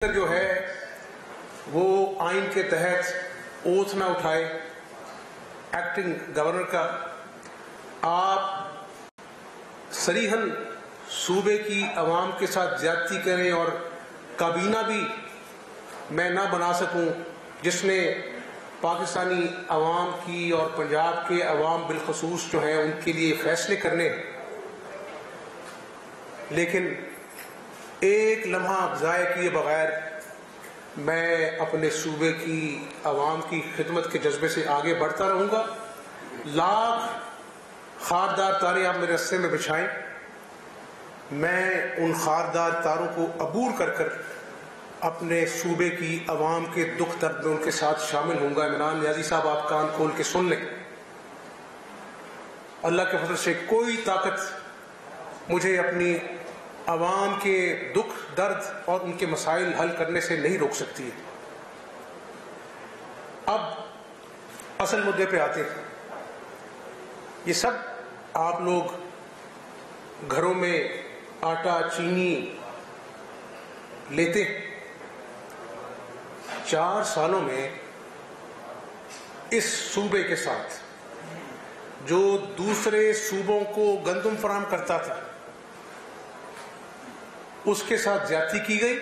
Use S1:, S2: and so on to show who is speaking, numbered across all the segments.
S1: جو ہے وہ آئین کے تحت اوتھ نہ اٹھائے ایکٹنگ گورنر کا، آپ صریحاً صوبے کی عوام کے ساتھ زیادتی کریں اور کابینہ بھی میں نہ بنا سکوں جس نے پاکستانی عوام کی اور پنجاب کے عوام بالخصوص جو ہیں ان کے لیے فیصلے کرنے، لیکن ایک لمحہ ضائع کیے بغیر میں اپنے صوبے کی عوام کی خدمت کے جذبے سے آگے بڑھتا رہوں گا۔ لاکھ خاردار تاریں آپ میرے رستے میں بچھائیں، میں ان خاردار تاروں کو عبور کر کر اپنے صوبے کی عوام کے دکھ درد میں ان کے ساتھ شامل ہوں گا۔ عمران نیازی صاحب، آپ کان کھول کے سن لیں، اللہ کے فضل سے کوئی طاقت مجھے اپنی عوام کے دکھ درد اور ان کے مسائل حل کرنے سے نہیں روک سکتی ہے۔ اب اصل مدعے پہ آتے ہیں۔ یہ سب آپ لوگ گھروں میں آٹا چینی لیتے ہیں۔ 4 سالوں میں اس صوبے کے ساتھ جو دوسرے صوبوں کو گندم فراہم کرتا تھا اس کے ساتھ زیادتی کی گئی۔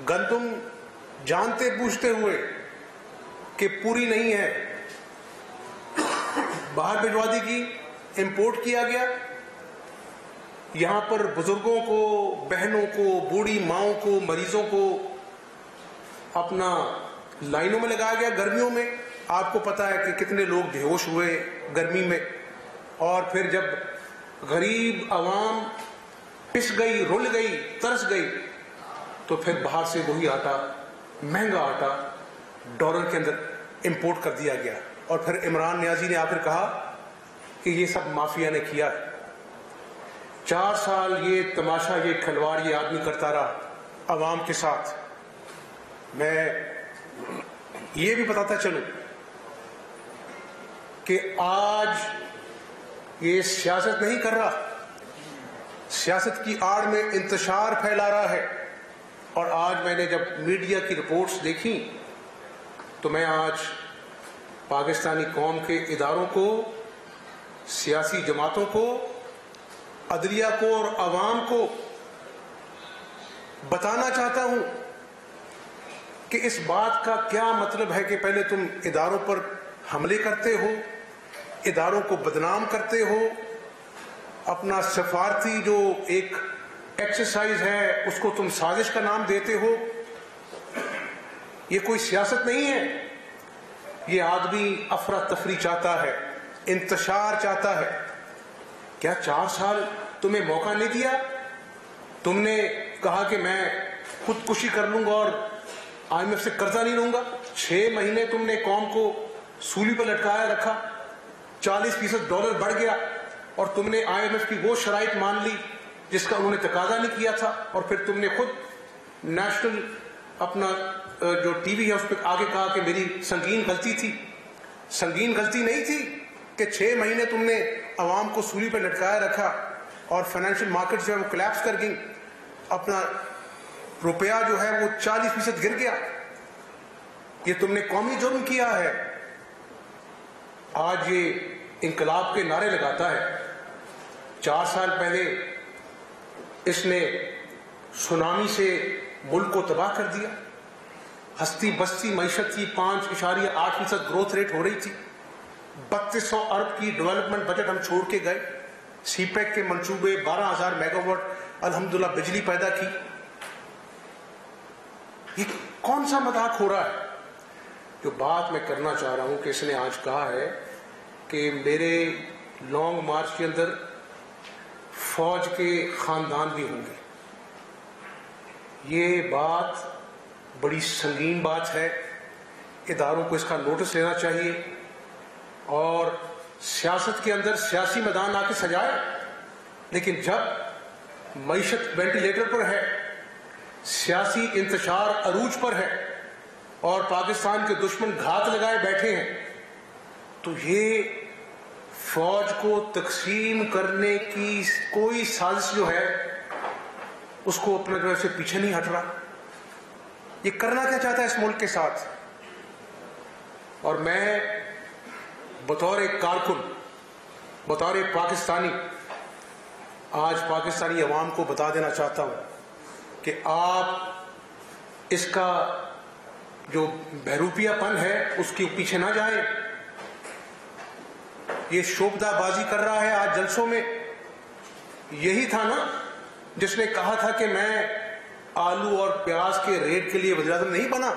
S1: گندم جانتے بوجھتے ہوئے کہ پوری نہیں ہے باہر بھجوا دی گئی، امپورٹ کیا گیا۔ یہاں پر بزرگوں کو، بہنوں کو، بوڑھی ماؤں کو، مریضوں کو اپنا لائنوں میں لگایا گیا گرمیوں میں۔ آپ کو پتا ہے کہ کتنے لوگ بے ہوش ہوئے گرمی میں، اور پھر جب غریب عوام پس گئی، رل گئی، ترس گئی، تو پھر باہر سے وہی آٹا، مہنگا آٹا ڈالر کے اندر امپورٹ کر دیا گیا۔ اور پھر عمران نیازی نے آ کر کہا کہ یہ سب مافیا نے کیا ہے۔ 4 سال یہ تماشا، یہ کھلواڑ یہ آدمی کرتا رہا عوام کے ساتھ۔ میں یہ بھی بتاتا چلوں کہ آج یہ سیاست نہیں کر رہا، سیاست کی آڑ میں انتشار پھیلا رہا ہے۔ اور آج میں نے جب میڈیا کی رپورٹس دیکھی تو میں آج پاکستانی قوم کے اداروں کو، سیاسی جماعتوں کو، عدلیہ کو اور عوام کو بتانا چاہتا ہوں کہ اس بات کا کیا مطلب ہے کہ پہلے تم اداروں پر حملے کرتے ہو، اداروں کو بدنام کرتے ہو، اپنا سفارتی جو ایک ایکسرسائز ہے اس کو تم سازش کا نام دیتے ہو۔ یہ کوئی سیاست نہیں ہے، یہ آدمی افراتفری چاہتا ہے، انتشار چاہتا ہے۔ کیا 4 سال تمہیں موقع نہیں دیا؟ تم نے کہا کہ میں خودکشی کر لوں گا اور IMF سے قرضہ نہیں لوں گا۔ 6 مہینے تم نے قوم کو سولی پر لٹکایا رکھا، 40% ڈالر بڑھ گیا، اور تم نے IMF کی وہ شرائط مان لی جس کا انہوں نے تقاضا نہیں کیا تھا، اور پھر تم نے خود نیشنل اپنا جو ٹی وی ہے اس پہ آگے کہا کہ میری سنگین غلطی تھی۔ سنگین غلطی نہیں تھی کہ 6 مہینے تم نے عوام کو سولی پہ لٹکایا رکھا اور فائنینشیل مارکیٹ جو ہے وہ کلیپس کر گئی، اپنا روپیہ جو ہے وہ 40% گر گیا۔ یہ تم نے قومی جرم کیا ہے۔ آج یہ انقلاب کے نعرے لگاتا ہے۔ 4 سال پہلے اس نے سونامی سے ملک کو تباہ کر دیا، ہستی بستی معیشت کی 5.8% گروتھ ریٹ ہو رہی تھی، 3200 ارب کی ڈیولپمنٹ بجٹ ہم چھوڑ کے گئے، سی پیک کے منصوبے 12,000 میگا واٹ الحمدللہ بجلی پیدا کی۔ یہ کون سا مذاق ہو رہا ہے؟ جو بات میں کرنا چاہ رہا ہوں کہ اس نے آج کہا ہے کہ میرے لانگ مارچ کے اندر فوج کے خاندان بھی ہوں گے۔ یہ بات بڑی سنگین بات ہے، اداروں کو اس کا نوٹس لینا چاہیے، اور سیاست کے اندر سیاسی میدان آ کے سجائے، لیکن جب معیشت وینٹیلیٹر پر ہے، سیاسی انتشار عروج پر ہے، اور پاکستان کے دشمن گھات لگائے بیٹھے ہیں، تو یہ فوج کو تقسیم کرنے کی کوئی سازش جو ہے اس کو اپنا جو ہے پیچھے نہیں ہٹ رہا. یہ کرنا کیا چاہتا ہے اس ملک کے ساتھ؟ اور میں بطور ایک کارکن، بطور ایک پاکستانی، آج پاکستانی عوام کو بتا دینا چاہتا ہوں کہ آپ اس کا جو بہروپیہ پن ہے اس کے پیچھے نہ جائیں. یہ شوبدہ بازی کر رہا ہے آج جلسوں میں. یہی تھا نا جس نے کہا تھا کہ میں آلو اور پیاز کے ریٹ کے لیے وزیر اعظم نہیں بنا.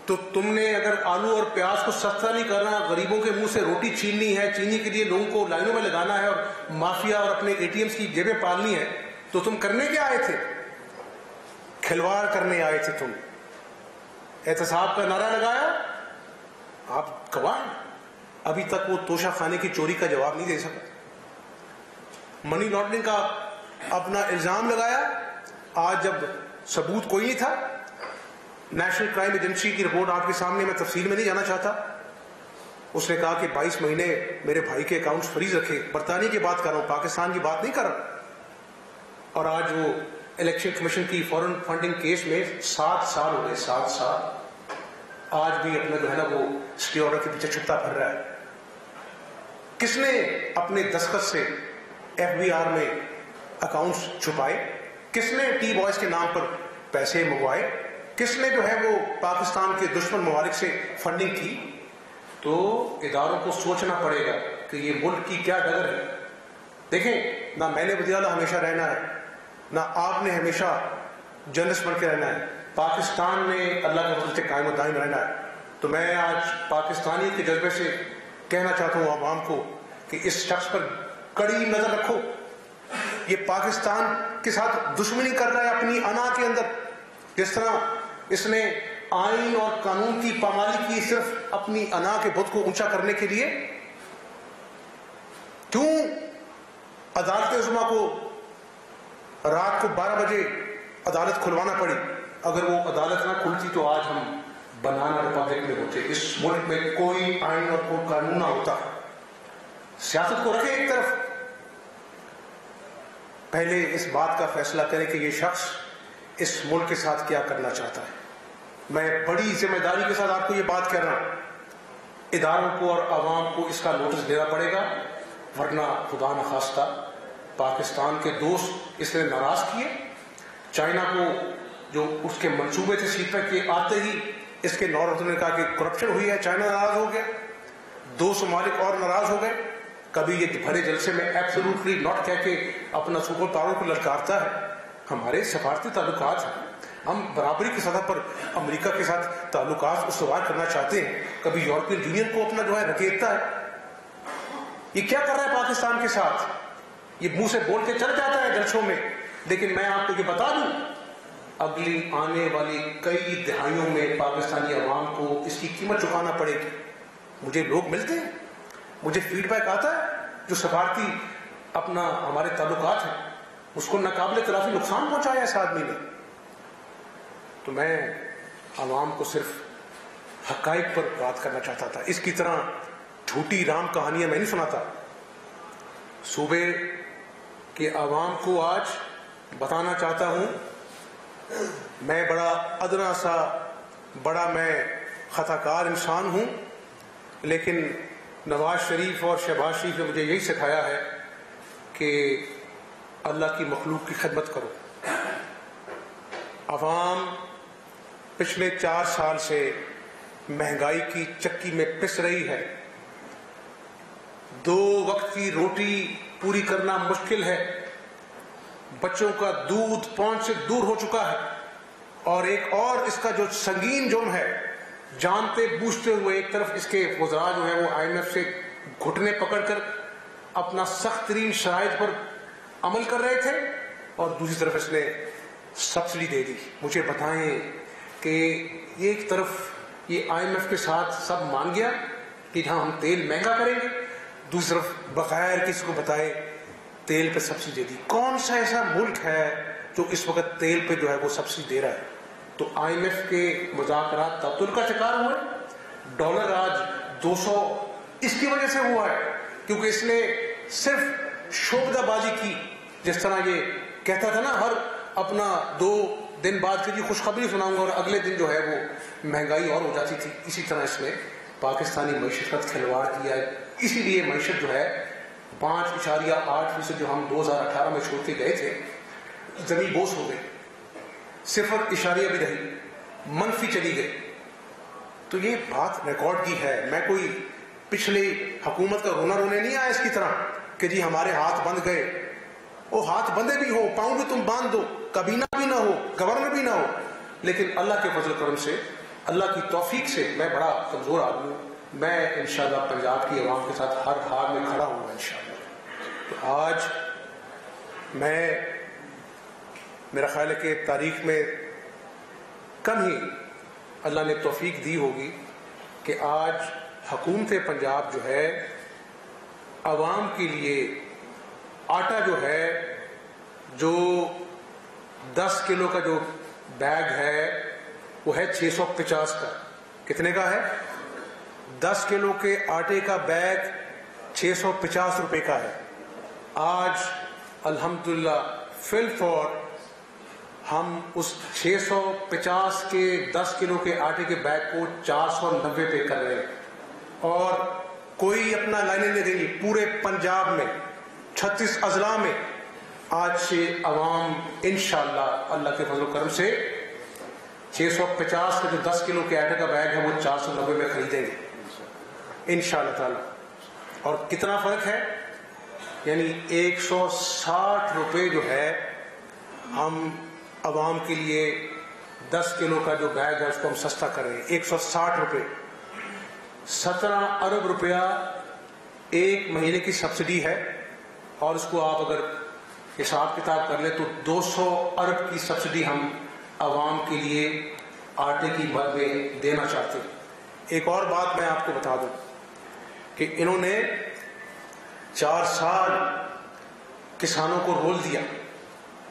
S1: تو تم نے اگر آلو اور پیاز کو سستا نہیں کرنا، غریبوں کے منہ سے روٹی چھیننی ہے، چینی کے لیے لوگوں کو لائنوں میں لگانا ہے اور مافیا اور اپنے اے ٹی ایمز کی جیبیں پالنی ہے، تو تم کرنے کیا آئے تھے؟ کھلواڑ کرنے آئے تھے تم. احتساب کا نعرہ لگایا، آپ گواہ ہیں. ابھی تک وہ توشہ خانے کی چوری کا جواب نہیں دے سکا. منی لانڈرنگ کا اپنا الزام لگایا. آج جب ثبوت کوئی نہیں تھا، نیشنل کرائم ایجنسی کی رپورٹ آپ کے سامنے، میں تفصیل میں نہیں جانا چاہتا، اس نے کہا کہ 22 مہینے میرے بھائی کے اکاؤنٹس فریز رکھے. برطانیہ کی بات کر رہا ہوں، پاکستان کی بات نہیں کر رہا. اور آج وہ الیکشن کمیشن کی فورن فنڈنگ کیس میں 7 سال ہو گئے. 7 سال. آج بھی اپنا جو ہے نا وہ اسٹے آرڈر کے پیچھے چھپتا پھر رہا ہے. کس نے اپنے دستخط سے ایف بی آر میں اکاؤنٹس چھپائے؟ کس نے ٹی بوائز کے نام پر پیسے منگوائے؟ کس نے جو ہے وہ پاکستان کے دشمن ممالک سے فنڈنگ کی؟ تو اداروں کو سوچنا پڑے گا کہ یہ ملک کی کیا ڈگر ہے. دیکھیں، نہ میں نے وزیر اعلیٰ ہمیشہ رہنا ہے، نہ آپ نے ہمیشہ جرنلسٹ بن کے رہنا ہے. پاکستان نے اللہ کے فضل سے قائم و دائم رہنا ہے. تو میں آج پاکستانی کے جذبے سے کہنا چاہتا ہوں عوام کو کہ اس شخص پر کڑی نظر رکھو. یہ پاکستان کے ساتھ دشمنی کر رہا ہے اپنی انا کے اندر. جس طرح اس نے آئین اور قانون کی پامالی کی صرف اپنی انا کے بت کو اونچا کرنے کے لیے. کیوں عدالت عظمیٰ کو رات کو 12 بجے عدالت کھلوانا پڑی؟ اگر وہ عدالت نہ کھلتی تو آج ہم بنانا ریپبلک میں ہوتے. اس ملک میں کوئی آئین اور کوئی قانون نہ ہوتا. سیاست کو رکھیں ایک طرف، پہلے اس بات کا فیصلہ کریں کہ یہ شخص اس ملک کے ساتھ کیا کرنا چاہتا ہے. میں بڑی ذمہ داری کے ساتھ آپ کو یہ بات کہہ رہا ہوں. اداروں کو اور عوام کو اس کا نوٹس دینا پڑے گا، ورنہ خدا نخواستہ پاکستان کے دوست اس نے ناراض کیے. چائنا کو جو اس کے منصوبے تھے سیٹ کے آتے ہی اس کے نوردن نے کہا کہ کرپشن ہوئی ہے، چائنا ناراض ہو گیا. 2 ممالک اور ناراض ہو گئے. کبھی یہ بھرے جلسے میں ایبسولوٹلی ناٹ کہہ کے اپنا سپر پاور کو للکارتا ہے. ہمارے سفارتی تعلقات ہیں، ہم برابری کی سطح پر امریکہ کے ساتھ تعلقات استوار کرنا چاہتے ہیں. کبھی یورپین یونین کو اپنا جو ہے رکھیتا ہے. یہ کیا کر رہا ہے پاکستان کے ساتھ؟ یہ منہ سے بول کے چل جاتا ہے جلسوں میں، لیکن میں آپ کو یہ بتا دوں اگلی آنے والی کئی دہائیوں میں پاکستانی عوام کو اس کی قیمت چکانا پڑے گی. مجھے لوگ ملتے ہیں، مجھے فیڈ بیک آتا ہے جو سفارتی اپنا ہمارے تعلقات ہیں اس کو ناقابل تلافی نقصان پہنچایا اس آدمی نے. تو میں عوام کو صرف حقائق پر بات کرنا چاہتا تھا. اس کی طرح جھوٹی رام کہانیاں میں نہیں سناتا. صوبے کے عوام کو آج بتانا چاہتا ہوں، میں بڑا ادنا سا میں خطا کار انسان ہوں، لیکن نواز شریف اور شہباز شریف نے مجھے یہی سکھایا ہے کہ اللہ کی مخلوق کی خدمت کرو. عوام پچھلے 4 سال سے مہنگائی کی چکی میں پس رہی ہے. 2 وقت کی روٹی پوری کرنا مشکل ہے. بچوں کا دودھ پہنچ سے دور ہو چکا ہے. اور ایک اور اس کا جو سنگین جرم ہے، جانتے بوجھتے ہوئے ایک طرف اس کے وزراء جو ہیں وہ IMF سے گھٹنے پکڑ کر اپنا سخت ترین شرائط پر عمل کر رہے تھے، اور دوسری طرف اس نے سبسڈی دے دی. مجھے بتائیں کہ ایک طرف یہ IMF کے ساتھ سب مان گیا کہ ہاں ہم تیل مہنگا کریں گے، دوسری طرف بغیر کسی کو بتائے تیل پہ سبسڈی دے دی. کون سا ایسا ملک ہے جو اس وقت تیل پہ جو ہے وہ سبسڈی دے رہا ہے؟ تو IMF کے مذاکرات تعطل کا شکار ہوئے. ڈالر آج 200 اس کی وجہ سے ہوا ہے کیونکہ اس نے صرف شعبدہ بازی کی. جس طرح یہ کہتا تھا نا ہر اپنا 2 دن بعد کہ جی خوشخبری سناؤں گا، اور اگلے دن جو ہے وہ مہنگائی اور ہو جاتی تھی. اسی طرح اس نے پاکستانی معیشت کا کھلواڑ کیا ہے. اسی لیے معیشت جو ہے 5.8% جو ہم 2018 میں چھوڑ کے گئے تھے زمین بوس ہو گئی، 0 بھی رہی، منفی چلی گئی. تو یہ بات ریکارڈ کی ہے. میں کوئی پچھلی حکومت کا رونا رونے نہیں آیا اس کی طرح کہ جی ہمارے ہاتھ بند گئے. وہ ہاتھ بندے بھی ہو، پاؤں بھی تم باندھ دو، کابینہ بھی نہ ہو، گورنر بھی نہ ہو، لیکن اللہ کے فضل و کرم سے، اللہ کی توفیق سے میں بڑا کمزور آدمی ہوں. میں انشاءاللہ پنجاب کی عوام کے ساتھ ہر حال میں کھڑا ہوں گا انشاءاللہ. تو آج میرا خیال ہے کہ تاریخ میں کم ہی اللہ نے توفیق دی ہوگی کہ آج حکومت پنجاب جو ہے عوام کے لیے آٹا جو ہے، جو 10 کلو کا جو بیگ ہے وہ ہے 650 کا. کتنے کا ہے؟ 10 کلو کے آٹے کا بیگ 650 روپے کا ہے. آج الحمدللہ فی الفور ہم اس 650 کے 10 کلو کے آٹے کے بیگ کو 490 پہ کر رہے ہیں. اور کوئی اپنا لائنیں نہیں دیں گی. پورے پنجاب میں 36 اضلاع میں آج سے عوام انشاءاللہ اللہ کے فضل و کرم سے 650 کا جو 10 کلو کے آٹے کا بیگ ہے وہ 490 میں خریدیں گے انشاءاللہ تعالی. اور کتنا فرق ہے؟ یعنی 160 روپے جو ہے ہم عوام کے لیے 10 کلو کا جو بیگ ہے اس کو ہم سستا کر رہے ہیں. 160 روپے. 17 ارب روپیہ ایک مہینے کی سبسڈی ہے، اور اس کو آپ اگر حساب کتاب کر لیں تو 200 ارب کی سبسڈی ہم عوام کے لیے آٹے کی مد میں دینا چاہتے ہیں. ایک اور بات میں آپ کو بتا دوں کہ انہوں نے 4 سال کسانوں کو رول دیا،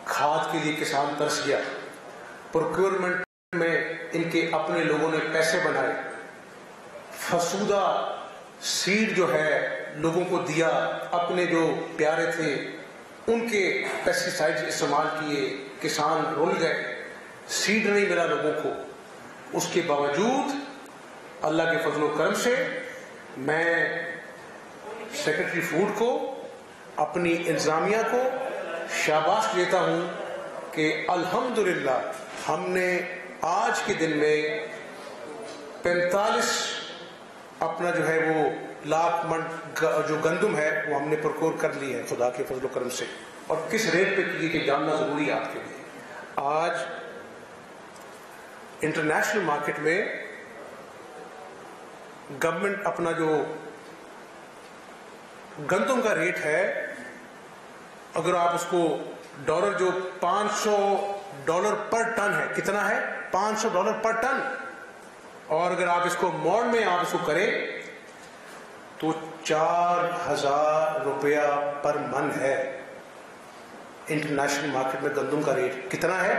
S1: کھاد کے لیے کسان ترس گیا، پروکیورمنٹ میں ان کے اپنے لوگوں نے پیسے بنائے، فرسودہ سیڈ جو ہے لوگوں کو دیا، اپنے جو پیارے تھے ان کے پیسٹی سائڈز استعمال کیے، کسان رول گئے، سیڈ نہیں ملا لوگوں کو. اس کے باوجود اللہ کے فضل و کرم سے میں سیکرٹری فوڈ کو، اپنی انتظامیہ کو شاباش دیتا ہوں کہ الحمدللہ ہم نے آج کے دن میں 45 اپنا جو ہے وہ لاکھ من جو گندم ہے وہ ہم نے پرکور کر لی ہے خدا کے فضل و کرم سے. اور کس ریٹ پہ کی کہ جاننا ضروری ہے آپ کے لیے. آج انٹرنیشنل مارکیٹ میں گورنمنٹ اپنا جو گندم کا ریٹ ہے، اگر آپ اس کو ڈالر جو $500 پر ٹن ہے، کتنا ہے؟ $500 پر ٹن. اور اگر آپ اس کو موڑ میں آپ اس کو کریں تو 4000 روپیہ پر من ہے. انٹرنیشنل مارکیٹ میں گندم کا ریٹ کتنا ہے؟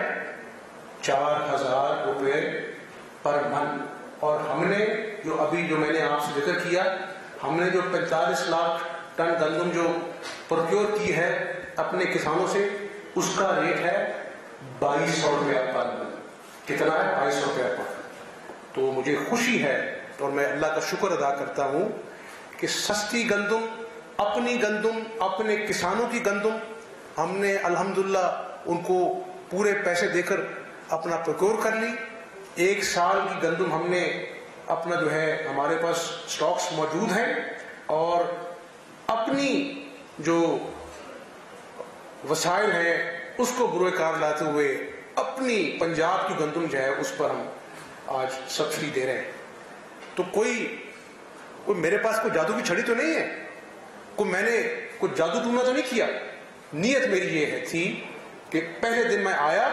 S1: 4000 روپے پر من. اور ہم نے جو میں نے آپ سے ذکر کیا، ہم نے جو 45 لاکھ ٹن گندم جو پروکیور کی ہے اپنے کسانوں سے، اس کا ریٹ ہے 2200 روپیہ پر من. کتنا ہے؟ 2200 روپیہ پر. تو مجھے خوشی ہے اور میں اللہ کا شکر ادا کرتا ہوں کہ سستی گندم، اپنی گندم، اپنے کسانوں کی گندم ہم نے الحمدللہ ان کو پورے پیسے دے کر اپنا پروکیور کر لی. 1 سال کی گندم ہم نے اپنا جو ہے ہمارے پاس سٹاکس موجود ہیں، اور اپنی جو وسائل ہیں اس کو بروئے کار لاتے ہوئے اپنی پنجاب کی گندم جو ہے اس پر ہم آج سبسڈی دے رہے ہیں. تو کوئی میرے پاس کوئی جادو کی چھڑی تو نہیں ہے، میں نے کوئی جادو ٹونا تو نہیں کیا. نیت میری یہ تھی کہ پہلے دن میں آیا،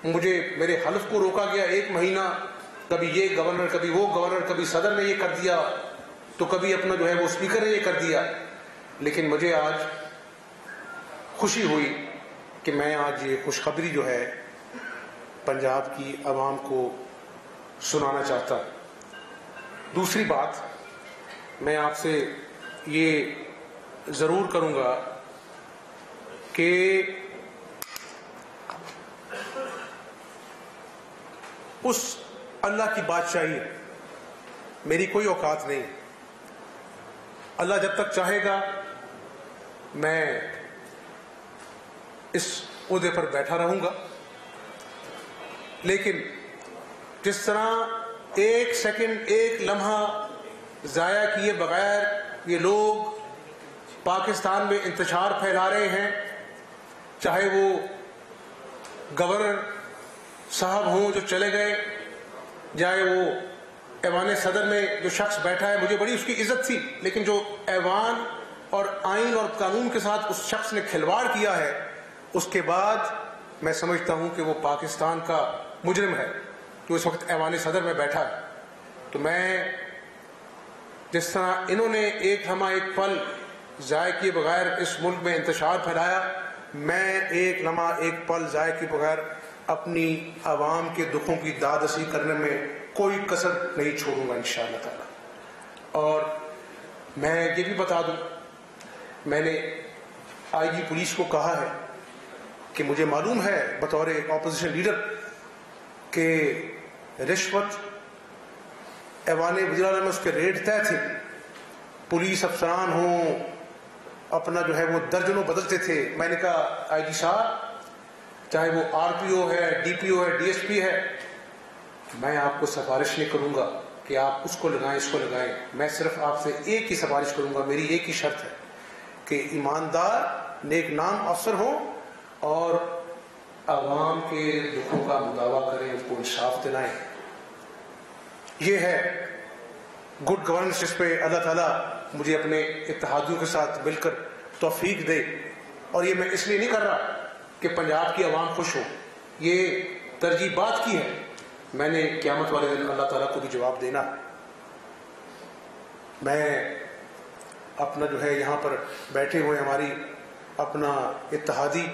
S1: مجھے میرے حلف کو روکا گیا 1 مہینہ، کبھی یہ گورنر، کبھی وہ گورنر، کبھی صدر نے یہ کر دیا، تو کبھی اپنا جو ہے وہ اسپیکر نے یہ کر دیا. لیکن مجھے آج خوشی ہوئی کہ میں آج یہ خوشخبری جو ہے پنجاب کی عوام کو سنانا چاہتا ہوں. دوسری بات میں آپ سے یہ ضرور کروں گا کہ اس اللہ کی بادشاہی ہے، میری کوئی اوقات نہیں۔ اللہ جب تک چاہے گا میں اس عہدے پر بیٹھا رہوں گا، لیکن جس طرح ایک سیکنڈ، ایک لمحہ ضائع کیے بغیر یہ لوگ پاکستان میں انتشار پھیلا رہے ہیں، چاہے وہ گورنر صاحب ہوں جو چلے گئے، چاہے وہ ایوان صدر میں جو شخص بیٹھا ہے، مجھے بڑی اس کی عزت تھی، لیکن جو ایوان اور آئین اور قانون کے ساتھ اس شخص نے کھلواڑ کیا ہے، اس کے بعد میں سمجھتا ہوں کہ وہ پاکستان کا مجرم ہے جو اس وقت ایوان صدر میں بیٹھا ہے۔ تو میں جس طرح انہوں نے ایک لمحہ ایک پل ضائع کیے بغیر اس ملک میں انتشار پھیلایا، میں ایک لمحہ ایک پل ضائع کیے بغیر اپنی عوام کے دکھوں کی داد رسی کرنے میں کوئی کسر نہیں چھوڑوں گا انشاءاللہ تعالی۔ اور میں یہ بھی بتا دوں، میں نے آئی جی پولیس کو کہا ہے کہ مجھے معلوم ہے بطور اپوزیشن لیڈر کہ رشوت ایوان وزیر اعلیٰ میں اس کے ریٹ طے تھے، پولیس افسران ہوں اپنا جو ہے وہ درجنوں بدلتے تھے۔ میں نے کہا آئی جی صاحب، چاہے وہ آر پی او ہے، ڈی پی او ہے، ڈی ایس پی ہے، میں آپ کو سفارش نہیں کروں گا کہ آپ اس کو لگائیں اس کو لگائیں، میں صرف آپ سے ایک ہی سفارش کروں گا، میری ایک ہی شرط ہے کہ ایماندار نیک نام افسر ہوں اور عوام کے دکھوں کا مداوع کریں، اس کو انصاف دلائیں۔ یہ ہے گڈ گورننس جس پہ اللہ تعالیٰ مجھے اپنے اتحادیوں کے ساتھ مل کر توفیق دے۔ اور یہ میں اس لیے نہیں کر رہا کہ پنجاب کی عوام خوش ہو، یہ ترجیح بات کی ہے، میں نے قیامت والے دن اللہ تعالیٰ کو بھی جواب دینا۔ میں اپنا جو ہے یہاں پر بیٹھے ہوئے ہماری اپنا اتحادی،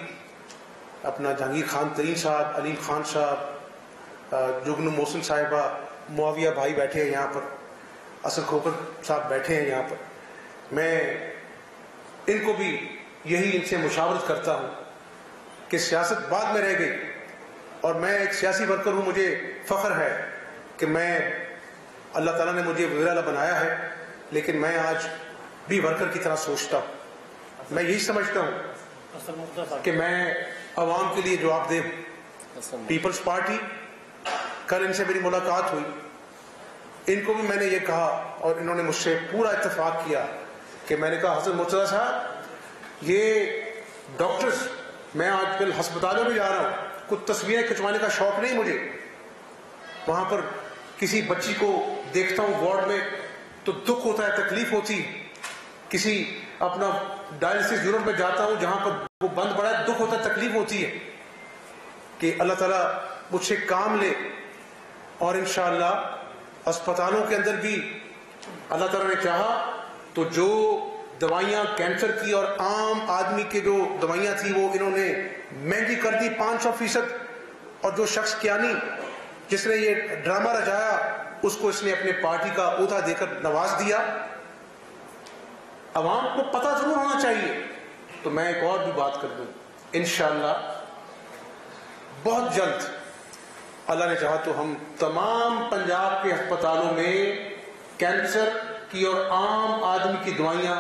S1: اپنا جہانگیر خان ترین صاحب، علیم خان صاحب، جگنو محسن صاحبہ، معاویہ بھائی بیٹھے ہیں یہاں پر، اسد کھوکر صاحب بیٹھے ہیں یہاں پر، میں ان کو بھی یہی ان سے مشاورت کرتا ہوں کہ سیاست بعد میں رہ گئی، اور میں ایک سیاسی ورکر ہوں، مجھے فخر ہے کہ میں اللہ تعالیٰ نے مجھے وزیر اعلیٰ بنایا ہے، لیکن میں آج بھی ورکر کی طرح سوچتا ہوں۔ میں یہی سمجھتا ہوں کہ میں عوام کے لیے جواب دہ ہوں۔ پیپلز پارٹی، کل ان سے میری ملاقات ہوئی، ان کو بھی میں نے یہ کہا اور انہوں نے مجھ سے پورا اتفاق کیا کہ میں نے کہا حضرت مرتضیٰ صاحب، یہ ڈاکٹرز، میں آج کل ہسپتالوں میں جا رہا ہوں، کچھ تصویریں کھنچوانے کا شوق نہیں مجھے، وہاں پر کسی بچی کو دیکھتا ہوں وارڈ میں تو دکھ ہوتا ہے، تکلیف ہوتی ہے، کسی اپنا ڈائلسس یونٹ میں جاتا ہوں جہاں پر وہ بند پڑا ہے، دکھ ہوتا ہے، تکلیف ہوتی ہے، کہ اللہ تعالیٰ مجھ سے کام لے۔ اور انشاءاللہ اسپتالوں کے اندر بھی اللہ تعالیٰ نے چاہا تو جو دوائیاں کینسر کی اور عام آدمی کے جو دوائیاں تھیں وہ انہوں نے مہنگی کر دی 500%، اور جو شخص کیانی جس نے یہ ڈرامہ رچایا اس کو اس نے اپنے پارٹی کا عہدہ دے کر نواز دیا۔ عوام کو پتہ ضرور ہونا چاہیے۔ تو میں ایک اور بھی بات کر دوں، انشاءاللہ بہت جلد اللہ نے چاہا تو ہم تمام پنجاب کے ہسپتالوں میں کینسر کی اور عام آدمی کی دوائیاں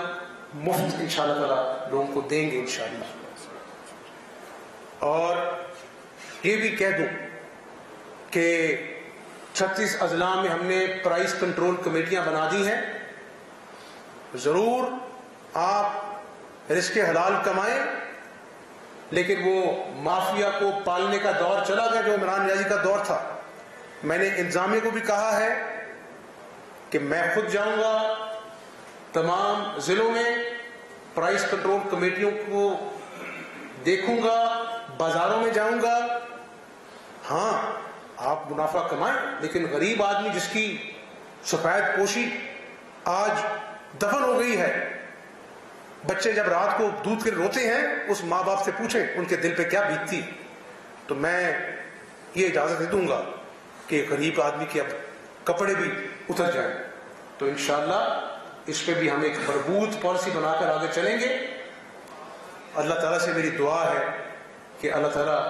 S1: مفت انشاءاللہ تعالی لوگوں کو دیں گے انشاءاللہ۔ اور یہ بھی کہہ دوں کہ 36 اضلاع میں ہم نے پرائز کنٹرول کمیٹیاں بنا دی ہیں، ضرور آپ رزق حلال کمائیں، لیکن وہ مافیا کو پالنے کا دور چلا گیا جو عمران نیازی کا دور تھا۔ میں نے انتظامیہ کو بھی کہا ہے کہ میں خود جاؤں گا تمام ضلعوں میں، پرائز کنٹرول کمیٹیوں کو دیکھوں گا، بازاروں میں جاؤں گا۔ ہاں آپ منافع کمائیں، لیکن غریب آدمی جس کی سفید پوشی آج دفن ہو گئی ہے، بچے جب رات کو دودھ کے روتے ہیں اس ماں باپ سے پوچھیں ان کے دل پہ کیا بیتتی۔ تو میں یہ اجازت دے دوں گا کہ غریب آدمی کے اب کپڑے بھی اتر جائیں۔ تو انشاءاللہ اس پہ بھی ہم ایک مربوط پالیسی بنا کر آگے چلیں گے۔ اللہ تعالیٰ سے میری دعا ہے کہ اللہ تعالیٰ